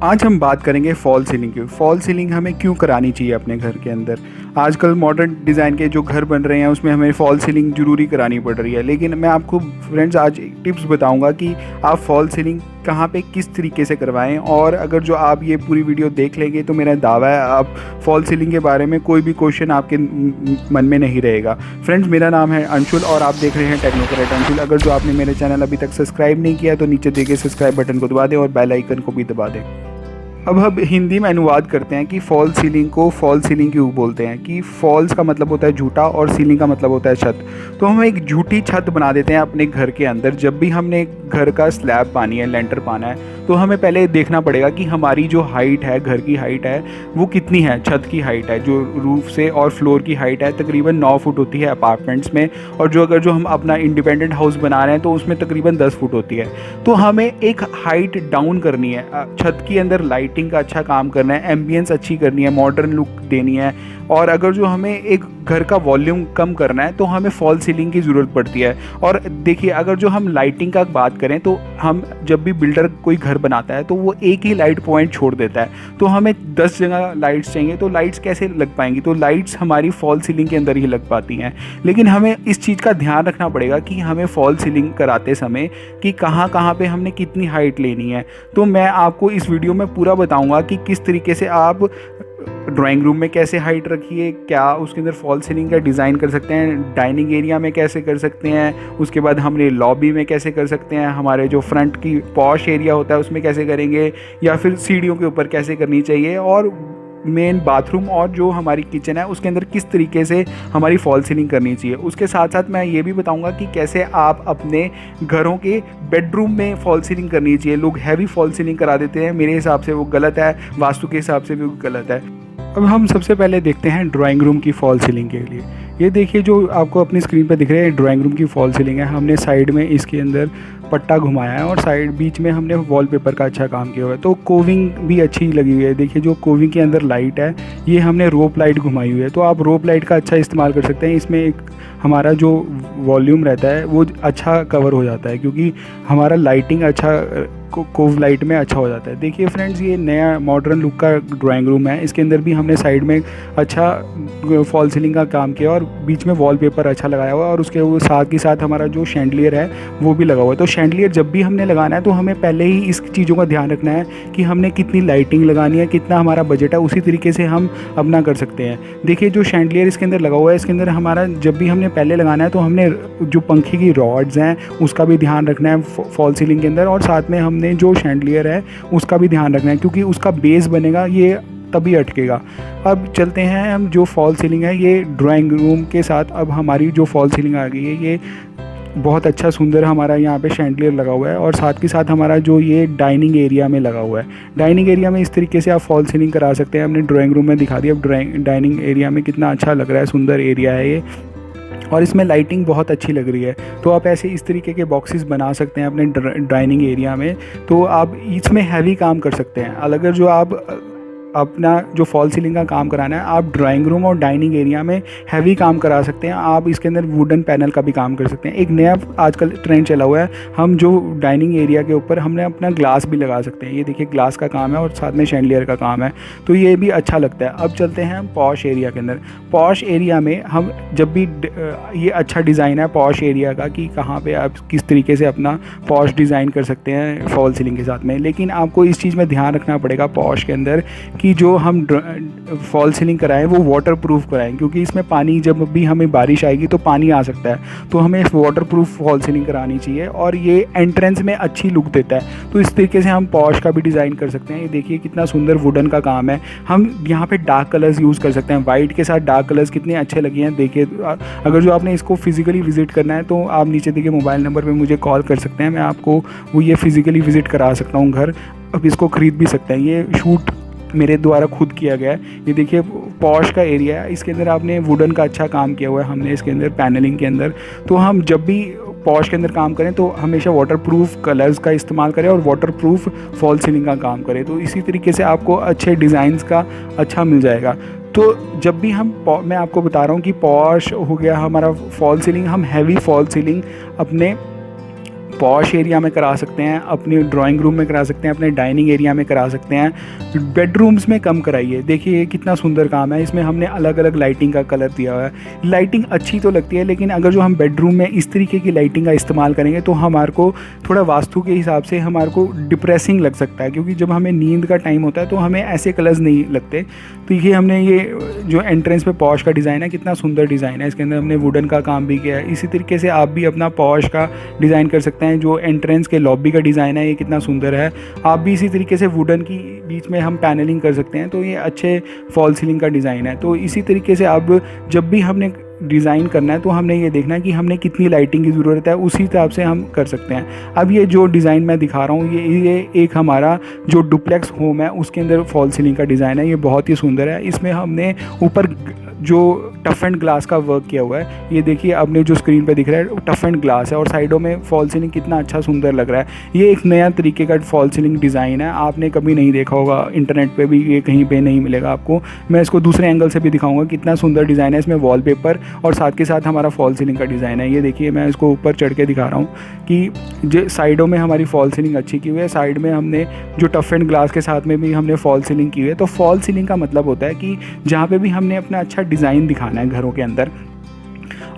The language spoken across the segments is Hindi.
आज हम बात करेंगे फॉल सीलिंग की। फॉल सीलिंग हमें क्यों करानी चाहिए अपने घर के अंदर। आजकल मॉडर्न डिज़ाइन के जो घर बन रहे हैं उसमें हमें फॉल सीलिंग ज़रूरी करानी पड़ रही है, लेकिन मैं आपको फ्रेंड्स आज एक टिप्स बताऊंगा कि आप फॉल सीलिंग कहाँ पे किस तरीके से करवाएं। और अगर जो आप ये पूरी वीडियो देख लेंगे तो मेरा दावा है आप फॉल सीलिंग के बारे में कोई भी क्वेश्चन आपके मन में नहीं रहेगा। फ्रेंड्स, मेरा नाम है अंशुल और आप देख रहे हैं टेक्नोक्रेट अंशुल। अगर जो आपने मेरे चैनल अभी तक सब्सक्राइब नहीं किया तो नीचे दिए गए सब्सक्राइब बटन को दबा दें और बेल आइकन को भी दबा दें। अब हम हिंदी में अनुवाद करते हैं कि फॉल सीलिंग को फॉल सीलिंग क्यों बोलते हैं। कि फॉल्स का मतलब होता है झूठा और सीलिंग का मतलब होता है छत। तो हम एक झूठी छत बना देते हैं अपने घर के अंदर। जब भी हमने घर का स्लैब पानी है, लेंटर पाना है, तो हमें पहले देखना पड़ेगा कि हमारी जो हाइट है, घर की हाइट है, वो कितनी है। छत की हाइट है जो रूफ से और फ्लोर की हाइट है तकरीबन 9 फुट होती है अपार्टमेंट्स में, और जो अगर जो हम अपना इंडिपेंडेंट हाउस बना रहे हैं तो उसमें तकरीबन 10 फुट होती है। तो हमें एक हाइट डाउन करनी है, छत के अंदर लाइटिंग का अच्छा काम करना है, एम्बियंस अच्छी करनी है, मॉडर्न लुक देनी है। और अगर जो हमें एक घर का वॉल्यूम कम करना है तो हमें फॉल सीलिंग की ज़रूरत पड़ती है। और देखिए, अगर जो हम लाइटिंग का बात करें तो हम जब भी बिल्डर कोई घर बनाता है तो वो एक ही लाइट पॉइंट छोड़ देता है। तो हमें 10 जगह लाइट्स चाहिए, तो लाइट्स कैसे लग पाएंगी। तो लाइट्स हमारी फॉल सीलिंग के अंदर ही लग पाती हैं। लेकिन हमें इस चीज़ का ध्यान रखना पड़ेगा कि हमें फॉल सीलिंग कराते समय कि कहाँ कहाँ पे हमने कितनी हाइट लेनी है। तो मैं आपको इस वीडियो में पूरा बताऊँगा कि किस तरीके से आप ड्राइंग रूम में कैसे हाइट रखिए, क्या उसके अंदर फॉल सीलिंग का डिज़ाइन कर सकते हैं, डाइनिंग एरिया में कैसे कर सकते हैं, उसके बाद हमने लॉबी में कैसे कर सकते हैं, हमारे जो फ्रंट की पॉश एरिया होता है उसमें कैसे करेंगे, या फिर सीढ़ियों के ऊपर कैसे करनी चाहिए, और मेन बाथरूम और जो हमारी किचन है उसके अंदर किस तरीके से हमारी फॉल सीलिंग करनी चाहिए। उसके साथ साथ मैं ये भी बताऊंगा कि कैसे आप अपने घरों के बेडरूम में फॉल सीलिंग करनी चाहिए। लोग हैवी फॉल सीलिंग करा देते हैं, मेरे हिसाब से वो गलत है, वास्तु के हिसाब से भी वो गलत है। अब हम सबसे पहले देखते हैं ड्राइंग रूम की फॉल सीलिंग के लिए। ये देखिए, जो आपको अपनी स्क्रीन पर दिख रहे हैं ड्राइंग रूम की फॉल सीलिंग है। हमने साइड में इसके अंदर पट्टा घुमाया है और साइड बीच में हमने वॉलपेपर का अच्छा काम किया हुआ है। तो कोविंग भी अच्छी लगी हुई है। देखिए, जो कोविंग के अंदर लाइट है ये हमने रोप लाइट घुमाई हुई है। तो आप रोप लाइट का अच्छा इस्तेमाल कर सकते हैं। इसमें एक हमारा जो वॉल्यूम रहता है वो अच्छा कवर हो जाता है, क्योंकि हमारा लाइटिंग अच्छा कोव लाइट में अच्छा हो जाता है। देखिए फ्रेंड्स, ये नया मॉडर्न लुक का ड्राइंग रूम है। इसके अंदर भी हमने साइड में अच्छा फॉल सीलिंग का काम किया और बीच में वॉलपेपर अच्छा लगाया हुआ है, और उसके वो साथ ही साथ हमारा जो शैंडलियर है वो भी लगा हुआ है। तो शैंडलियर जब भी हमने लगाना है तो हमें पहले ही इस चीज़ों का ध्यान रखना है कि हमने कितनी लाइटिंग लगानी है, कितना हमारा बजट है, उसी तरीके से हम अपना कर सकते हैं। देखिए, जो शैंडलियर इसके अंदर लगा हुआ है, इसके अंदर हमारा जब भी हमने पहले लगाना है तो हमने जो पंखे की रॉड्स हैं उसका भी ध्यान रखना है फॉल सीलिंग के अंदर, और साथ में हमने जो शैंडलियर है उसका भी ध्यान रखना है, क्योंकि उसका बेस बनेगा ये तभी अटकेगा। अब चलते हैं हम, जो फॉल सीलिंग है ये ड्राइंग रूम के साथ अब हमारी जो फॉल सीलिंग आ गई है, ये बहुत अच्छा सुंदर हमारा यहाँ पे शैंडलियर लगा हुआ है, और साथ के साथ हमारा जो ये डाइनिंग एरिया में लगा हुआ है। डाइनिंग एरिया में इस तरीके से आप फॉल सीलिंग करा सकते हैं। हमने ड्राइंग रूम में दिखा दिया, अब डाइनिंग एरिया में कितना अच्छा लग रहा है, सुंदर एरिया है ये, और इसमें लाइटिंग बहुत अच्छी लग रही है। तो आप ऐसे इस तरीके के बॉक्सेस बना सकते हैं अपने डाइनिंग एरिया में। तो आप इसमें हैवी काम कर सकते हैं। अगर जो आप अपना जो फॉल सीलिंग का काम कराना है, आप ड्राइंग रूम और डाइनिंग एरिया में हैवी काम करा सकते हैं। आप इसके अंदर वुडन पैनल का भी काम कर सकते हैं। एक नया आजकल ट्रेंड चला हुआ है, हम जो डाइनिंग एरिया के ऊपर हमने अपना ग्लास भी लगा सकते हैं। ये देखिए, ग्लास का काम है और साथ में शैंडलियर का काम है, तो ये भी अच्छा लगता है। अब चलते हैं हम पॉश एरिया के अंदर। पॉश एरिया में हम जब भी ये अच्छा डिज़ाइन है पॉश एरिया का कि कहाँ पर आप किस तरीके से अपना पॉश डिज़ाइन कर सकते हैं फॉल सीलिंग के साथ में। लेकिन आपको इस चीज़ में ध्यान रखना पड़ेगा पॉश के अंदर कि जो हम फॉल सीलिंग कराएं वो वाटर प्रूफ कराएं, क्योंकि इसमें पानी जब भी हमें बारिश आएगी तो पानी आ सकता है। तो हमें वाटर प्रूफ फॉल सीलिंग करानी चाहिए, और ये एंट्रेंस में अच्छी लुक देता है। तो इस तरीके से हम पॉश का भी डिज़ाइन कर सकते हैं। ये देखिए, कितना सुंदर वुडन का काम है। हम यहाँ पे डार्क कलर्स यूज़ कर सकते हैं। वाइट के साथ डार्क कलर्स कितने अच्छे लगे हैं। देखिए, अगर जो आपने इसको फिजिकली विजिट करना है तो आप नीचे देखिए मोबाइल नंबर पर मुझे कॉल कर सकते हैं। मैं आपको वो ये फिजिकली विजिट करा सकता हूँ घर। अब इसको ख़रीद भी सकते हैं। ये शूट मेरे द्वारा खुद किया गया है। ये देखिए, पॉश का एरिया है, इसके अंदर आपने वुडन का अच्छा काम किया हुआ है हमने इसके अंदर पैनलिंग के अंदर। तो हम जब भी पॉश के अंदर काम करें तो हमेशा वाटरप्रूफ कलर्स का इस्तेमाल करें और वाटरप्रूफ फॉल सीलिंग का काम करें। तो इसी तरीके से आपको अच्छे डिज़ाइंस का अच्छा मिल जाएगा। तो जब भी मैं आपको बता रहा हूँ कि पॉश हो गया हमारा फॉल सीलिंग, हम हैवी फॉल सीलिंग अपने पॉश एरिया में करा सकते हैं, अपने ड्राइंग रूम में करा सकते हैं, अपने डाइनिंग एरिया में करा सकते हैं। बेडरूम्स में कम कराइए। देखिए ये कितना सुंदर काम है, इसमें हमने अलग अलग लाइटिंग का कलर दिया हुआ है। लाइटिंग अच्छी तो लगती है, लेकिन अगर जो हम बेडरूम में इस तरीके की लाइटिंग का इस्तेमाल करेंगे तो हमारे को थोड़ा वास्तु के हिसाब से हमारे को डिप्रेसिंग लग सकता है, क्योंकि जब हमें नींद का टाइम होता है तो हमें ऐसे कलर्स नहीं लगते। तो ये हमने ये जो एंट्रेंस पे पॉश का डिज़ाइन है, कितना सुंदर डिज़ाइन है, इसके अंदर हमने वुडन का काम भी किया है। इसी तरीके से आप भी अपना पॉश का डिज़ाइन कर सकते हैं। जो एंट्रेंस के लॉबी का डिज़ाइन है ये कितना सुंदर है, आप भी इसी तरीके से वुडन की बीच में हम पैनलिंग कर सकते हैं। तो ये अच्छे फॉल सीलिंग का डिज़ाइन है। तो इसी तरीके से अब जब भी हमने डिज़ाइन करना है तो हमने ये देखना है कि हमने कितनी लाइटिंग की ज़रूरत है, उसी हिसाब से हम कर सकते हैं। अब ये जो डिज़ाइन मैं दिखा रहा हूँ ये एक हमारा जो डुप्लेक्स होम है उसके अंदर फॉल सीलिंग का डिज़ाइन है। ये बहुत ही सुंदर है। इसमें हमने ऊपर जो टफ एंड ग्लास का वर्क किया हुआ है, ये देखिए आपने जो स्क्रीन पे दिख रहा है टफ एंड ग्लास है, और साइडों में फॉल सीलिंग कितना अच्छा सुंदर लग रहा है। ये एक नया तरीके का फॉल सीलिंग डिज़ाइन है, आपने कभी नहीं देखा होगा, इंटरनेट पे भी ये कहीं पे नहीं मिलेगा आपको। मैं इसको दूसरे एंगल से भी दिखाऊंगा, कितना सुंदर डिज़ाइन है। इसमें वॉलपेपर और साथ के साथ हमारा फॉल सीलिंग का डिज़ाइन है। ये देखिए मैं इसको ऊपर चढ़ के दिखा रहा हूँ कि जो साइडों में हमारी फॉल सीलिंग अच्छी की हुई है, साइड में हमने जो टफ एंड ग्लास के साथ में भी हमने फॉल सीलिंग की हुई है। तो फॉल सीलिंग का मतलब होता है कि जहाँ पे भी हमने अपना अच्छा डिज़ाइन दिखाना है घरों के अंदर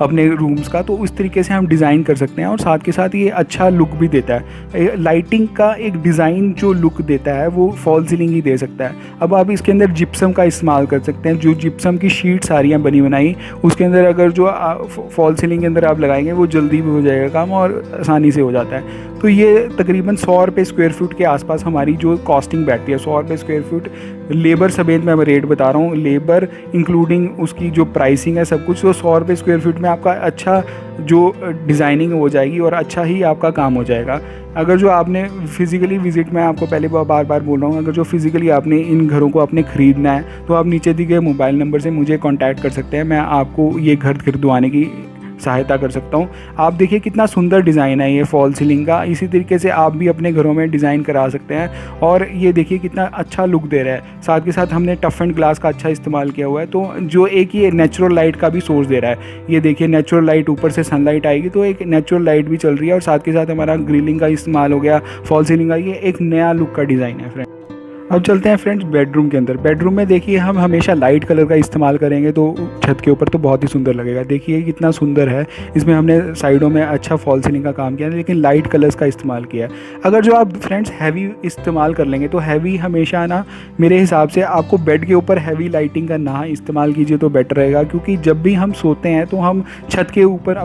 अपने रूम्स का, तो उस तरीके से हम डिज़ाइन कर सकते हैं। और साथ के साथ ये अच्छा लुक भी देता है। लाइटिंग का एक डिज़ाइन जो लुक देता है वो फॉल सीलिंग ही दे सकता है। अब आप इसके अंदर जिप्सम का इस्तेमाल कर सकते हैं। जो जिप्सम की शीट्स आ रही हैं बनी बनाई, उसके अंदर अगर जो फॉल सीलिंग के अंदर आप लगाएंगे वो जल्दी भी हो जाएगा काम और आसानी से हो जाता है। तो ये तकरीबन 100 रुपये स्क्वायर फुट के आसपास हमारी जो कॉस्टिंग बैठती है। 100 रुपये स्क्वायर फुट लेबर समेत मैं रेट बता रहा हूँ, लेबर इंक्लूडिंग उसकी जो प्राइसिंग है सब कुछ। तो 100 रुपये स्क्वायर फुट में आपका अच्छा जो डिज़ाइनिंग हो जाएगी और अच्छा ही आपका काम हो जाएगा। अगर जो आपने फ़िज़िकली विज़िट, मैं आपको पहले बार बार बोल रहा हूँ, अगर जो फ़िज़िकली आपने इन घरों को अपने ख़रीदना है तो आप नीचे दिए गए मोबाइल नंबर से मुझे कांटेक्ट कर सकते हैं। मैं आपको ये घर खरीदवाने की सहायता कर सकता हूँ। आप देखिए कितना सुंदर डिज़ाइन है ये फॉल सीलिंग का। इसी तरीके से आप भी अपने घरों में डिज़ाइन करा सकते हैं। और ये देखिए कितना अच्छा लुक दे रहा है। साथ के साथ हमने टफ एंड ग्लास का अच्छा इस्तेमाल किया हुआ है, तो जो एक ये नेचुरल लाइट का भी सोर्स दे रहा है। ये देखिए नेचुरल लाइट, ऊपर से सनलाइट आएगी तो एक नेचुरल लाइट भी चल रही है। और साथ के साथ हमारा ग्रिलिंग का इस्तेमाल हो गया, फॉल सीलिंग का। ये एक नया लुक का डिज़ाइन है फ्रेंड। अब चलते हैं फ्रेंड्स बेडरूम के अंदर। बेडरूम में देखिए हम हमेशा लाइट कलर का इस्तेमाल करेंगे तो छत के ऊपर तो बहुत ही सुंदर लगेगा। देखिए कितना सुंदर है। इसमें हमने साइडों में अच्छा फॉल सीलिंग का काम किया है, लेकिन लाइट कलर्स का इस्तेमाल किया है। अगर जो आप फ्रेंड्स हैवी इस्तेमाल कर लेंगे तो हैवी हमेशा ना, मेरे हिसाब से आपको बेड के ऊपर हैवी लाइटिंग का ना इस्तेमाल कीजिए तो बेटर रहेगा। क्योंकि जब भी हम सोते हैं तो हम छत के ऊपर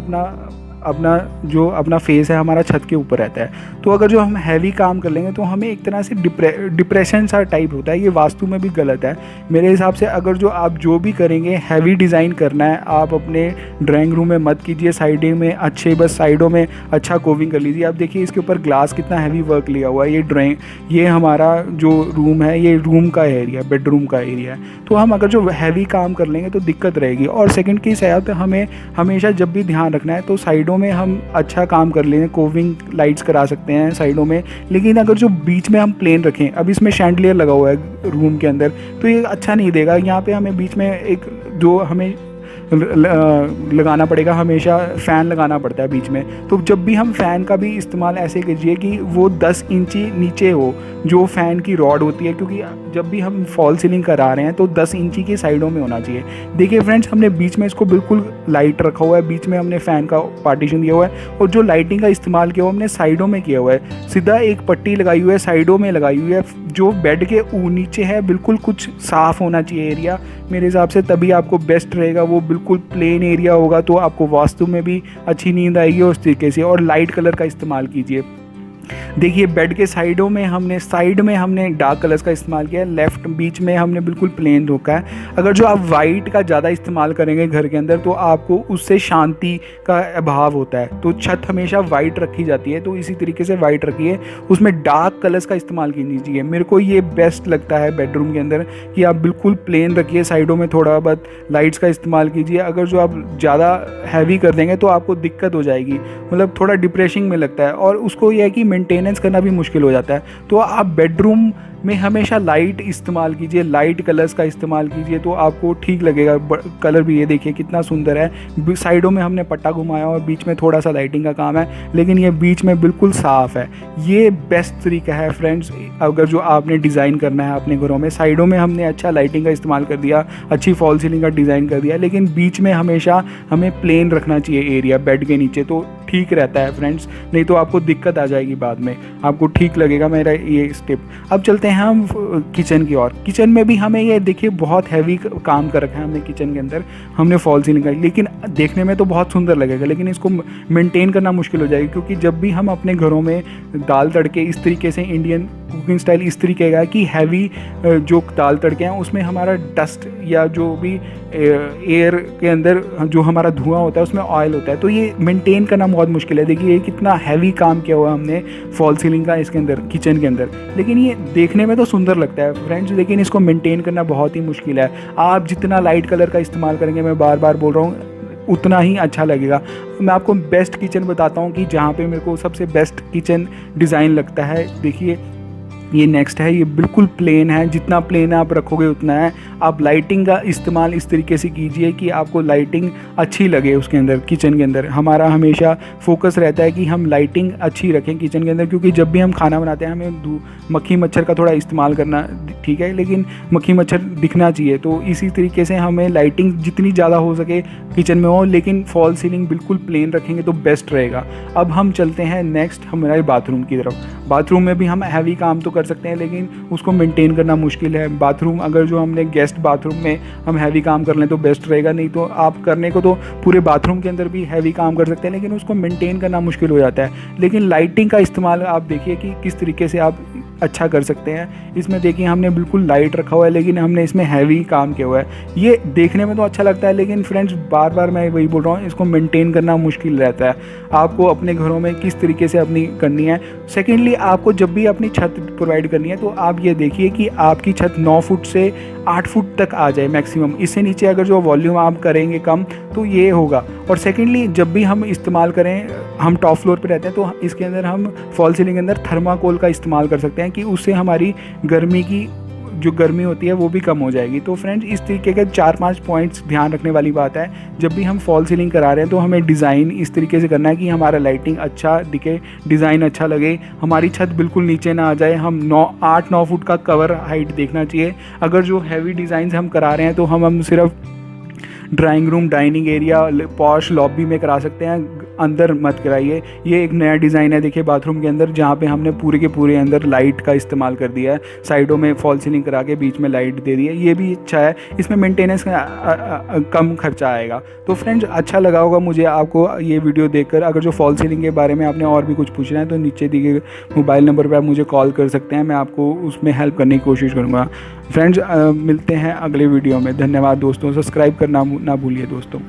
अपना फेस है हमारा छत के ऊपर रहता है। तो अगर जो हम हैवी काम कर लेंगे तो हमें एक तरह से डिप्रेशन सा टाइप होता है। ये वास्तु में भी गलत है मेरे हिसाब से। अगर जो आप जो भी करेंगे हैवी डिज़ाइन करना है, आप अपने ड्राइंग रूम में मत कीजिए। साइडों में अच्छे, बस साइडों में अच्छा कोविंग कर लीजिए। आप देखिए इसके ऊपर ग्लास कितना हैवी वर्क लिया हुआ है। ये हमारा जो रूम है ये रूम का एरिया, बेडरूम का एरिया है। तो हम अगर जो हैवी काम कर लेंगे तो दिक्कत रहेगी। और सेकंड की साथ हमें हमेशा जब भी ध्यान रखना है तो साइडों में हम अच्छा काम कर लें, कोविंग लाइट्स करा सकते हैं साइडों में। लेकिन अगर जो बीच में हम प्लेन रखें, अब इसमें शैंडलियर लगा हुआ है रूम के अंदर, तो ये अच्छा नहीं देगा। यहाँ पे हमें बीच में एक जो हमें लगाना पड़ेगा, हमेशा फ़ैन लगाना पड़ता है बीच में। तो जब भी हम फ़ैन का भी इस्तेमाल ऐसे कीजिए कि वो 10 इंची नीचे हो जो फ़ैन की रॉड होती है, क्योंकि जब भी हम फॉल सीलिंग करा रहे हैं तो 10 इंची की साइडों में होना चाहिए। देखिए फ्रेंड्स हमने बीच में इसको बिल्कुल लाइट रखा हुआ है, बीच में हमने फ़ैन का पार्टीशन दिया हुआ है। और जो लाइटिंग का इस्तेमाल किया हुआ हमने साइडों में किया हुआ है। सीधा एक पट्टी लगाई हुई है, साइडों में लगाई हुई है। जो बेड के नीचे है बिल्कुल कुछ साफ़ होना चाहिए एरिया मेरे हिसाब से, तभी आपको बेस्ट रहेगा। वो बिल्कुल प्लेन एरिया होगा तो आपको वास्तु में भी अच्छी नींद आएगी उस तरीके से। और लाइट कलर का इस्तेमाल कीजिए। देखिए बेड के साइड में हमने डार्क कलर्स का इस्तेमाल किया है, लेफ्ट बीच में हमने बिल्कुल प्लेन रखा है। अगर जो आप वाइट का ज़्यादा इस्तेमाल करेंगे घर के अंदर तो आपको उससे शांति का अभाव होता है। तो छत हमेशा वाइट रखी जाती है, तो इसी तरीके से वाइट रखिए। उसमें डार्क कलर्स का इस्तेमाल कीजिए। मेरे को ये बेस्ट लगता है बेडरूम के अंदर कि आप बिल्कुल प्लेन रखिए, साइडों में थोड़ा बहुत लाइट्स का इस्तेमाल कीजिए। अगर जो आप ज़्यादा हैवी कर देंगे तो आपको दिक्कत हो जाएगी, मतलब थोड़ा डिप्रेसिंग में लगता है और उसको यह है कि मेंटेनेंस करना भी मुश्किल हो जाता है। तो आप बेडरूम में हमेशा लाइट इस्तेमाल कीजिए, लाइट कलर्स का इस्तेमाल कीजिए तो आपको ठीक लगेगा। कलर भी ये देखिए कितना सुंदर है, साइडों में हमने पट्टा घुमाया और बीच में थोड़ा सा लाइटिंग का काम है, लेकिन ये बीच में बिल्कुल साफ़ है। ये बेस्ट तरीका है फ्रेंड्स, अगर जो आपने डिज़ाइन करना है अपने घरों में। साइडों में हमने अच्छा लाइटिंग का इस्तेमाल कर दिया, अच्छी फॉल सीलिंग का डिज़ाइन कर दिया, लेकिन बीच में हमेशा हमें प्लेन रखना चाहिए एरिया बेड के नीचे, तो ठीक रहता है फ्रेंड्स, नहीं तो आपको दिक्कत आ जाएगी बाद में, आपको ठीक लगेगा मेरा ये स्टेप। अब चलते हैं हम किचन की ओर। किचन में भी हमें ये देखिए बहुत हैवी काम कर रखा है हमने किचन के अंदर, हमने फॉल सीलिंग का, लेकिन देखने में तो बहुत सुंदर लगेगा, लेकिन इसको मेंटेन करना मुश्किल हो जाएगी, क्योंकि जब भी हम अपने घरों में दाल तड़के इस तरीके से, इंडियन कुकिंग स्टाइल इस तरीके का कि हैवी जो दाल तड़के हैं उसमें हमारा डस्ट या जो भी एयर के अंदर जो हमारा धुआं होता है उसमें ऑयल होता है, तो ये मेंटेन करना बहुत मुश्किल है। देखिए ये कितना हैवी काम किया हुआ हमने फॉल सीलिंग का इसके अंदर, किचन के अंदर, लेकिन ये देखने में तो सुंदर लगता है फ्रेंड्स, लेकिन इसको मेंटेन करना बहुत ही मुश्किल है। आप जितना लाइट कलर का इस्तेमाल करेंगे, मैं बार बार बोल रहा हूँ, उतना ही अच्छा लगेगा। मैं आपको बेस्ट किचन बताता हूँ कि जहाँ पे मेरे को सबसे बेस्ट किचन डिज़ाइन लगता है। देखिए ये नेक्स्ट है, ये बिल्कुल प्लेन है, जितना प्लेन आप रखोगे उतना है। आप लाइटिंग का इस्तेमाल इस तरीके से कीजिए कि आपको लाइटिंग अच्छी लगे उसके अंदर, किचन के अंदर। हमारा हमेशा फोकस रहता है कि हम लाइटिंग अच्छी रखें किचन के अंदर, क्योंकि जब भी हम खाना बनाते हैं हमें मक्खी मच्छर का थोड़ा इस्तेमाल करना ठीक है, लेकिन मक्खी मच्छर दिखना चाहिए, तो इसी तरीके से हमें लाइटिंग जितनी ज़्यादा हो सके किचन में हो, लेकिन फॉल सीलिंग बिल्कुल प्लेन रखेंगे तो बेस्ट रहेगा। अब हम चलते हैं नेक्स्ट हमारे बाथरूम की तरफ। बाथरूम में भी हम हैवी काम तो कर सकते हैं, लेकिन उसको मेंटेन करना मुश्किल है। बाथरूम अगर जो हमने गेस्ट बाथरूम में हम हैवी काम कर लें तो बेस्ट रहेगा, नहीं तो आप करने को तो पूरे बाथरूम के अंदर भी हैवी काम कर सकते हैं, लेकिन उसको मेंटेन करना मुश्किल हो जाता है। लेकिन लाइटिंग का इस्तेमाल आप देखिए कि किस तरीके से आप अच्छा कर सकते हैं। इसमें देखिए हमने बिल्कुल लाइट रखा हुआ है, लेकिन हमने इसमें हैवी काम किया हुआ है। ये देखने में तो अच्छा लगता है, लेकिन फ्रेंड्स बार बार मैं वही बोल रहा हूँ, इसको मेंटेन करना मुश्किल रहता है। आपको अपने घरों में किस तरीके से अपनी करनी है। सेकेंडली, आपको जब भी अपनी छत प्रोवाइड करनी है तो आप ये देखिए कि आपकी छत 9 फुट से 8 फुट तक आ जाए मैक्सिमम। इससे नीचे अगर जो वॉल्यूम आप करेंगे कम तो ये होगा। और सेकेंडली, जब भी हम इस्तेमाल करें, हम टॉप फ्लोर पे रहते हैं तो इसके अंदर हम फॉल सीलिंग के अंदर थर्माकोल का इस्तेमाल कर सकते हैं कि उससे हमारी गर्मी की जो गर्मी होती है वो भी कम हो जाएगी। तो फ्रेंड्स इस तरीके के 4-5 पॉइंट्स ध्यान रखने वाली बात है। जब भी हम फॉल सीलिंग करा रहे हैं तो हमें डिज़ाइन इस तरीके से करना है कि हमारा लाइटिंग अच्छा दिखे, डिज़ाइन अच्छा लगे, हमारी छत बिल्कुल नीचे ना आ जाए। हम 8-9 फुट का कवर हाइट देखना चाहिए। अगर जो हैवी डिज़ाइन हम करा रहे हैं तो हम सिर्फ drawing room, dining area, posh lobby में करा सकते हैं, अंदर मत कराइए। ये एक नया डिज़ाइन है देखिए बाथरूम के अंदर, जहाँ पे हमने पूरे के पूरे अंदर लाइट का इस्तेमाल कर दिया है, साइडों में फॉल सीलिंग करा के बीच में लाइट दे दी है। ये भी अच्छा है, इसमें मेंटेनेंस कम खर्चा आएगा। तो फ्रेंड्स अच्छा लगा होगा मुझे आपको ये वीडियो देखकर। अगर जो फॉल सीलिंग के बारे में आपने और भी कुछ पूछना है तो नीचे दिए गए मोबाइल नंबर पर आप मुझे कॉल कर सकते हैं, मैं आपको उसमें हेल्प करने की कोशिश करूँगा। फ्रेंड्स मिलते हैं अगले वीडियो में। धन्यवाद दोस्तों, सब्सक्राइब करना ना भूलिए दोस्तों।